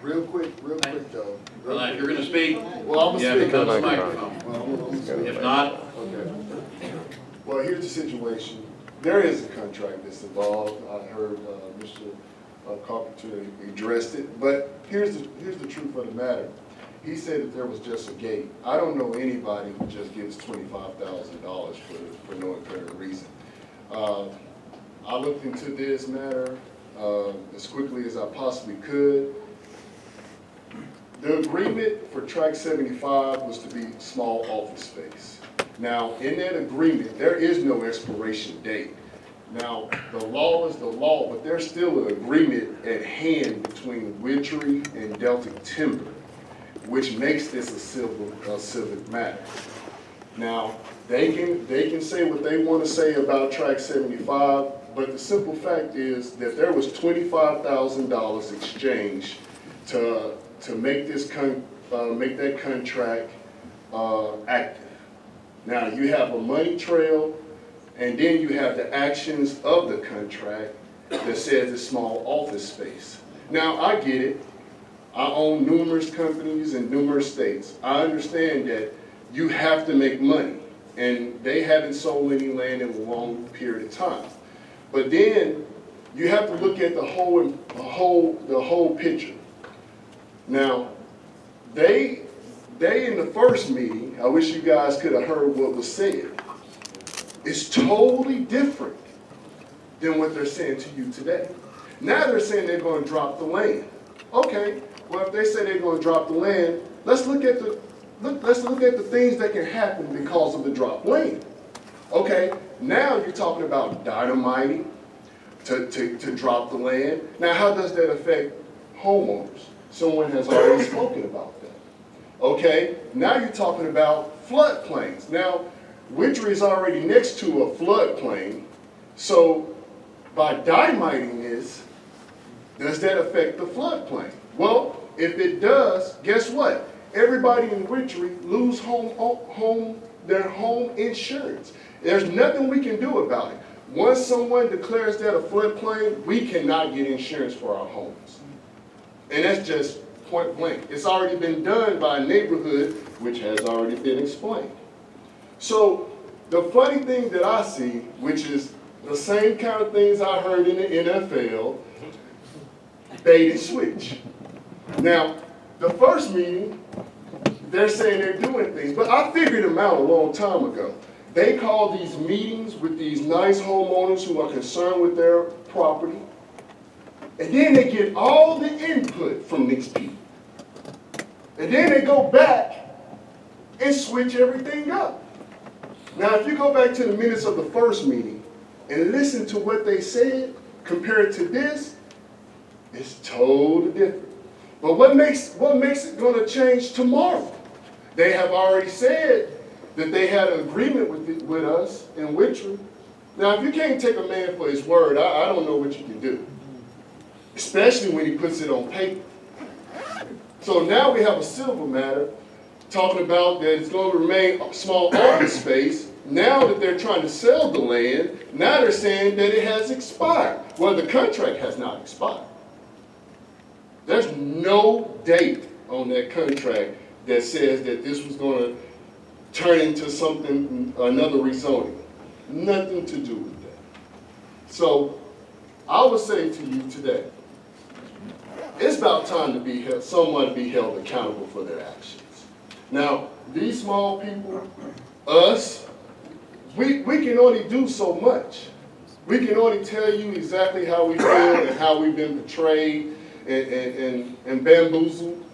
Real quick though. Well, if you're gonna speak, Well, I'm you gonna have to speak. come to the Microphone. microphone. Well, I'm gonna If not, Okay. Well, here's the situation. There is a contract that's involved. I heard Mr. Carpenter addressed it, but here's the truth of the matter. He said that there was just a gate. I don't know anybody who just gives $25,000 for no apparent reason. I looked into this matter as quickly as I possibly could. The agreement for Track 75 was to be small office space. Now, in that agreement, there is no expiration date. Now, the law is the law, but there's still an agreement at hand between Witchery and Deltic Timber, which makes this a civic matter. Now, they can say what they want to say about Track 75, but the simple fact is that there was $25,000 exchanged to make that contract active. Now, you have a money trail, and then you have the actions of the contract that says it's small office space. Now, I get it. I own numerous companies in numerous states. I understand that you have to make money, and they haven't sold any land in a long period of time. But then you have to look at the whole picture. Now, they in the first meeting, I wish you guys could have heard what was said. It's totally different than what they're saying to you today. Now they're saying they're going to drop the land. Okay, well if they say they're going to drop the land, let's look at the things that can happen because of the drop land. Okay, now you're talking about dynamiting to drop the land. Now how does that affect homeowners? Someone has already spoken about that. Okay, now you're talking about floodplains. Now, Witchery is already next to a floodplain, so by dynamiting this, does that affect the floodplain? Well, if it does, guess what? Everybody in Witchery lose their home insurance. There's nothing we can do about it. Once someone declares that a floodplain, we cannot get insurance for our homes. And that's just point blank. It's already been done by a neighborhood, which has already been explained. So the funny thing that I see, which is the same kind of things I heard in the NFL, bait and switch. Now, the first meeting, they're saying they're doing things, but I figured them out a long time ago. They call these meetings with these nice homeowners who are concerned with their property, and then they get all the input from these people. And then they go back and switch everything up. Now, if you go back to the minutes of the first meeting and listen to what they said compared to this, it's totally different. But what makes it going to change tomorrow? They have already said that they had an agreement with us in Witchery. Now, if you can't take a man for his word, I don't know what you can do, especially when he puts it on paper. So now we have a civil matter talking about that it's going to remain a small office space. Now that they're trying to sell the land, now they're saying that it has expired. Well, the contract has not expired. There's no date on that contract that says that this was going to turn into something, another rezoning. Nothing to do with that. So I would say to you today, it's about time to be held, someone to be held accountable for their actions. Now, these small people, us, we can only do so much. We can only tell you exactly how we feel and how we've been betrayed and bamboozled.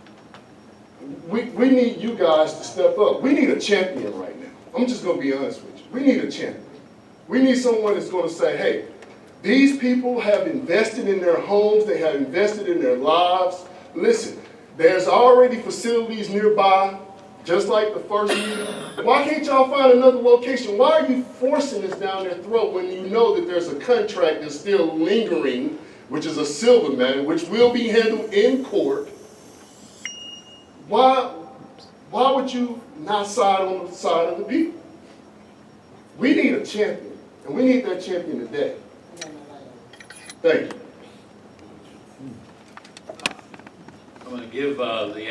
We need you guys to step up. We need a champion right now. I'm just going to be honest with you. We need a champion. We need someone that's going to say, hey, these people have invested in their homes. They have invested in their lives. Listen, there's already facilities nearby, just like the first meeting. Why can't y'all find another location? Why are you forcing this down their throat when you know that there's a contract that's still lingering, which is a civil matter, which will be handled in court? Why would you not side on the side of the people? We need a champion, and we need that champion today. Thank you. I'm gonna give the